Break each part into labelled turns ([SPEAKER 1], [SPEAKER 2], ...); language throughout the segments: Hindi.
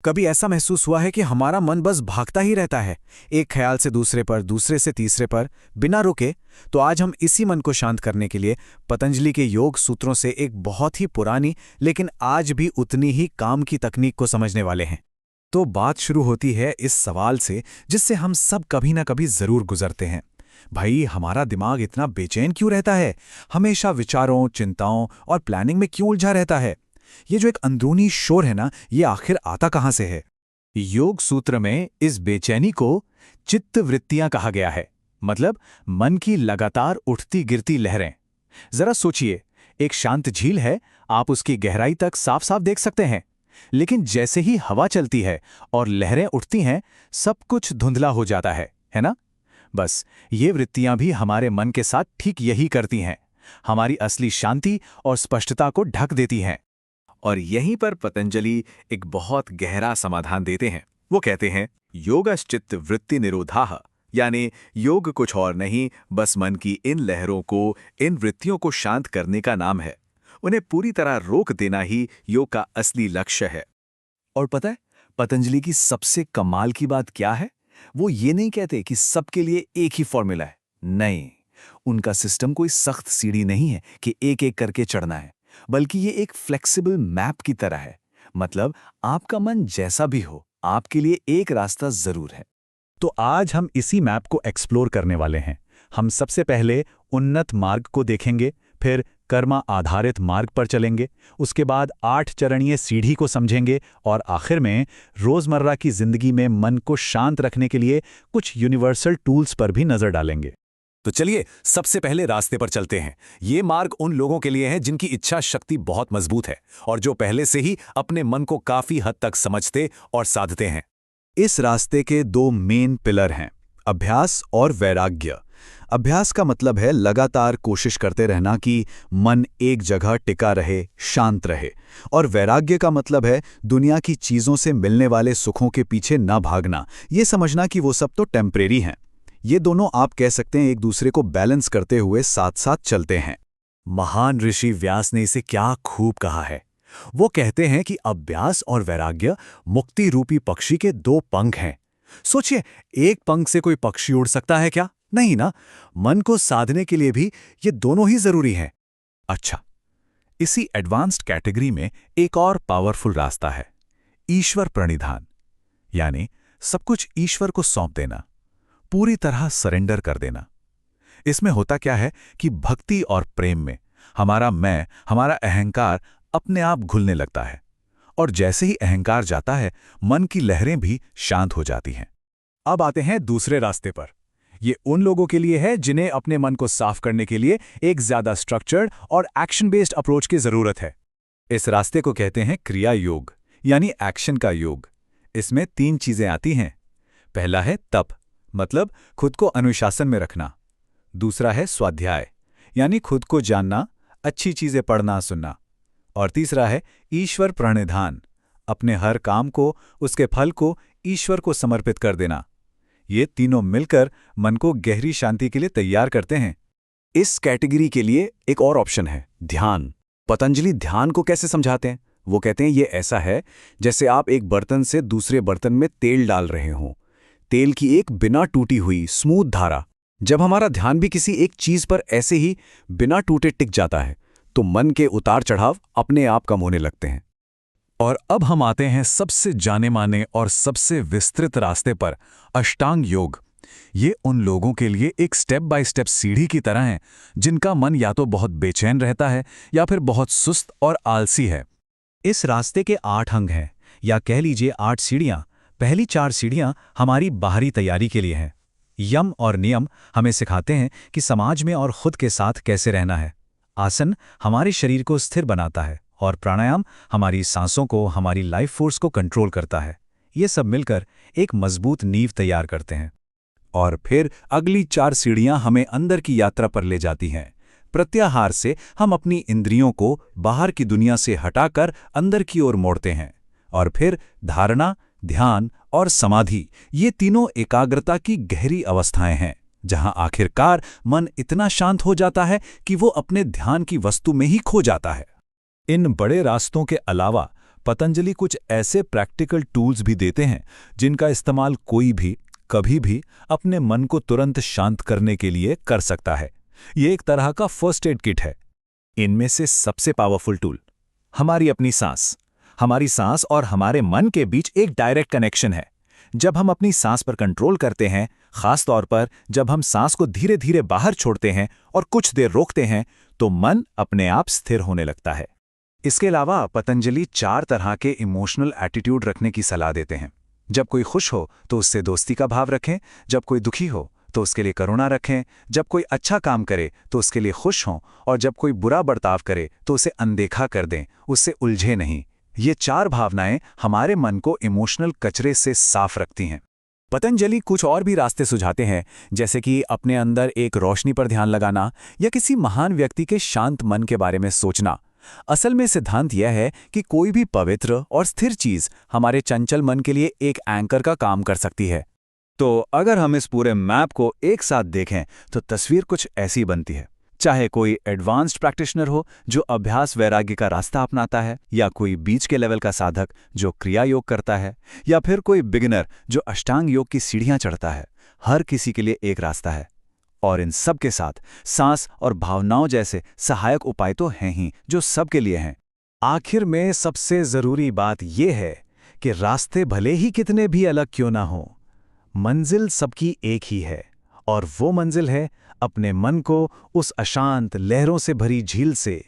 [SPEAKER 1] कभी ऐसा महसूस हुआ है कि हमारा मन बस भागता ही रहता है, एक ख्याल से दूसरे पर, दूसरे से तीसरे पर, बिना रुके? तो आज हम इसी मन को शांत करने के लिए पतंजलि के योग सूत्रों से एक बहुत ही पुरानी लेकिन आज भी उतनी ही काम की तकनीक को समझने वाले हैं। तो बात शुरू होती है इस सवाल से जिससे हम सब कभी ना कभी जरूर गुजरते हैं। भाई, हमारा दिमाग इतना बेचैन क्यों रहता है? हमेशा विचारों, चिंताओं और प्लानिंग में क्यों उलझा रहता है? ये जो एक अंदरूनी शोर है ना, ये आखिर आता कहाँ से है? योग सूत्र में इस बेचैनी को चित्त वृत्तियां कहा गया है, मतलब मन की लगातार उठती गिरती लहरें। जरा सोचिए, एक शांत झील है, आप उसकी गहराई तक साफ साफ देख सकते हैं, लेकिन जैसे ही हवा चलती है और लहरें उठती हैं, सब कुछ धुंधला हो जाता है ना? बस ये वृत्तियां भी हमारे मन के साथ ठीक यही करती हैं, हमारी असली शांति और स्पष्टता को ढक देती हैं। और यहीं पर पतंजलि एक बहुत गहरा समाधान देते हैं। वो कहते हैं, योगश्चित्त वृत्ति निरोधाः, यानी योग कुछ और नहीं, बस मन की इन लहरों को, इन वृत्तियों को शांत करने का नाम है। उन्हें पूरी तरह रोक देना ही योग का असली लक्ष्य है। और पता है पतंजलि की सबसे कमाल की बात क्या है? वो ये नहीं कहते कि सबके लिए एक ही फॉर्मूला है। नहीं, उनका सिस्टम कोई सख्त सीढ़ी नहीं है कि एक एक करके चढ़ना है, बल्कि ये एक फ्लेक्सिबल मैप की तरह है। मतलब आपका मन जैसा भी हो, आपके लिए एक रास्ता जरूर है। तो आज हम इसी मैप को एक्सप्लोर करने वाले हैं। हम सबसे पहले उन्नत मार्ग को देखेंगे, फिर कर्मा आधारित मार्ग पर चलेंगे, उसके बाद 8 चरणीय सीढ़ी को समझेंगे और आखिर में रोजमर्रा की जिंदगी में मन को शांत रखने के लिए कुछ यूनिवर्सल टूल्स पर भी नजर डालेंगे। तो चलिए सबसे पहले रास्ते पर चलते हैं। ये मार्ग उन लोगों के लिए है जिनकी इच्छा शक्ति बहुत मजबूत है और जो पहले से ही अपने मन को काफी हद तक समझते और साधते हैं। इस रास्ते के 2 मेन पिलर हैं, अभ्यास और वैराग्य। अभ्यास का मतलब है लगातार कोशिश करते रहना कि मन एक जगह टिका रहे, शांत रहे। और वैराग्य का मतलब है दुनिया की चीजों से मिलने वाले सुखों के पीछे न भागना, ये समझना कि वो सब तो टेम्परेरी हैं। ये दोनों आप कह सकते हैं एक दूसरे को बैलेंस करते हुए साथ साथ चलते हैं। महान ऋषि व्यास ने इसे क्या खूब कहा है। वो कहते हैं कि अभ्यास और वैराग्य मुक्ति रूपी पक्षी के 2 पंख हैं। सोचिए, एक पंख से कोई पक्षी उड़ सकता है क्या? नहीं ना। मन को साधने के लिए भी ये दोनों ही जरूरी हैं। अच्छा, इसी एडवांस्ड कैटेगरी में एक और पावरफुल रास्ता है, ईश्वर प्रणिधान, यानी सब कुछ ईश्वर को सौंप देना, पूरी तरह सरेंडर कर देना। इसमें होता क्या है कि भक्ति और प्रेम में हमारा मैं, हमारा अहंकार अपने आप घुलने लगता है, और जैसे ही अहंकार जाता है, मन की लहरें भी शांत हो जाती हैं। अब आते हैं दूसरे रास्ते पर। ये उन लोगों के लिए है जिन्हें अपने मन को साफ करने के लिए एक ज्यादा स्ट्रक्चर्ड और एक्शन बेस्ड अप्रोच की जरूरत है। इस रास्ते को कहते हैं क्रिया योग, यानी एक्शन का योग। इसमें 3 चीजें आती हैं। पहला है तप, मतलब खुद को अनुशासन में रखना। दूसरा है स्वाध्याय, यानी खुद को जानना, अच्छी चीजें पढ़ना सुनना। और तीसरा है ईश्वर प्रणिधान, अपने हर काम को, उसके फल को ईश्वर को समर्पित कर देना। ये तीनों मिलकर मन को गहरी शांति के लिए तैयार करते हैं। इस कैटेगरी के लिए एक और ऑप्शन है, ध्यान। पतंजलि ध्यान को कैसे समझाते हैं? वो कहते हैं ये ऐसा है जैसे आप एक बर्तन से दूसरे बर्तन में तेल डाल रहे हों, तेल की एक बिना टूटी हुई स्मूथ धारा। जब हमारा ध्यान भी किसी एक चीज पर ऐसे ही बिना टूटे टिक जाता है, तो मन के उतार चढ़ाव अपने आप कम होने लगते हैं। और अब हम आते हैं सबसे जाने माने और सबसे विस्तृत रास्ते पर, अष्टांग योग। ये उन लोगों के लिए एक स्टेप बाय स्टेप सीढ़ी की तरह है जिनका मन या तो बहुत बेचैन रहता है या फिर बहुत सुस्त और आलसी है। इस रास्ते के 8 अंग हैं, या कह लीजिए 8 सीढ़ियां। पहली 4 सीढ़ियां हमारी बाहरी तैयारी के लिए हैं। यम और नियम हमें सिखाते हैं कि समाज में और खुद के साथ कैसे रहना है। आसन हमारे शरीर को स्थिर बनाता है और प्राणायाम हमारी सांसों को, हमारी लाइफ फोर्स को कंट्रोल करता है। ये सब मिलकर एक मजबूत नींव तैयार करते हैं। और फिर अगली 4 सीढ़ियां हमें अंदर की यात्रा पर ले जाती हैं। प्रत्याहार से हम अपनी इंद्रियों को बाहर की दुनिया से हटाकर अंदर की ओर मोड़ते हैं। और फिर धारणा, ध्यान और समाधि, ये तीनों एकाग्रता की गहरी अवस्थाएं हैं, जहां आखिरकार मन इतना शांत हो जाता है कि वो अपने ध्यान की वस्तु में ही खो जाता है। इन बड़े रास्तों के अलावा
[SPEAKER 2] पतंजलि कुछ ऐसे प्रैक्टिकल टूल्स भी देते हैं जिनका इस्तेमाल कोई भी कभी भी अपने मन को तुरंत शांत करने के लिए कर सकता है। ये एक तरह का फर्स्ट एड किट है।
[SPEAKER 3] इनमें से सबसे पावरफुल टूल हमारी अपनी सांस। हमारी सांस और हमारे मन के बीच एक डायरेक्ट कनेक्शन है। जब हम अपनी सांस पर कंट्रोल करते हैं, खास तौर पर जब हम सांस को धीरे धीरे बाहर छोड़ते हैं और कुछ देर रोकते हैं, तो मन अपने आप स्थिर होने लगता है।
[SPEAKER 1] इसके अलावा पतंजलि 4 तरह के इमोशनल एटीट्यूड रखने की सलाह देते हैं। जब कोई खुश हो तो उससे दोस्ती का भाव रखें, जब कोई दुखी हो तो उसके लिए करुणा रखें, जब कोई अच्छा काम करे तो उसके लिए खुश हों, और जब कोई बुरा बर्ताव करे तो उसे अनदेखा कर दें, उससे उलझे नहीं। ये 4 भावनाएं हमारे मन को इमोशनल कचरे से साफ रखती हैं।
[SPEAKER 3] पतंजलि कुछ और भी रास्ते सुझाते हैं, जैसे कि अपने अंदर एक रोशनी पर ध्यान लगाना या किसी महान व्यक्ति के शांत मन के बारे में सोचना। असल में सिद्धांत यह है कि कोई भी पवित्र और स्थिर चीज हमारे चंचल मन के लिए एक एंकर का काम कर सकती है।
[SPEAKER 1] तो अगर हम इस पूरे मैप को एक साथ देखें तो तस्वीर कुछ ऐसी बनती है। चाहे कोई एडवांस्ड प्रैक्टिशनर हो जो अभ्यास वैराग्य का रास्ता अपनाता है, या कोई बीच के लेवल का साधक जो क्रिया योग करता है, या फिर कोई बिगिनर जो अष्टांग योग की सीढ़ियां चढ़ता है, हर किसी के लिए एक रास्ता है। और इन सब के साथ सांस और भावनाओं जैसे सहायक उपाय तो हैं ही, जो सबके लिए हैं। आखिर में सबसे जरूरी बात यह है कि रास्ते भले ही कितने भी अलग क्यों ना हों, मंजिल सबकी एक ही है, और वो मंजिल है अपने मन को उस अशांत लहरों से भरी झील से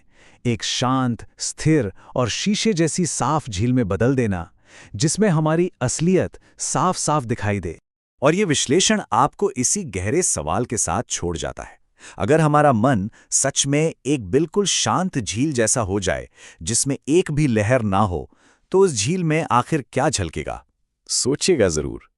[SPEAKER 1] एक शांत, स्थिर और शीशे जैसी साफ झील में बदल देना, जिसमें हमारी असलियत साफ साफ दिखाई दे।
[SPEAKER 3] और ये विश्लेषण आपको इसी गहरे सवाल के साथ छोड़ जाता है। अगर हमारा मन सच में एक बिल्कुल शांत झील जैसा हो जाए, जिसमें एक भी लहर ना हो, तो उस झील में आखिर क्या झलकेगा?
[SPEAKER 1] सोचिएगा जरूर।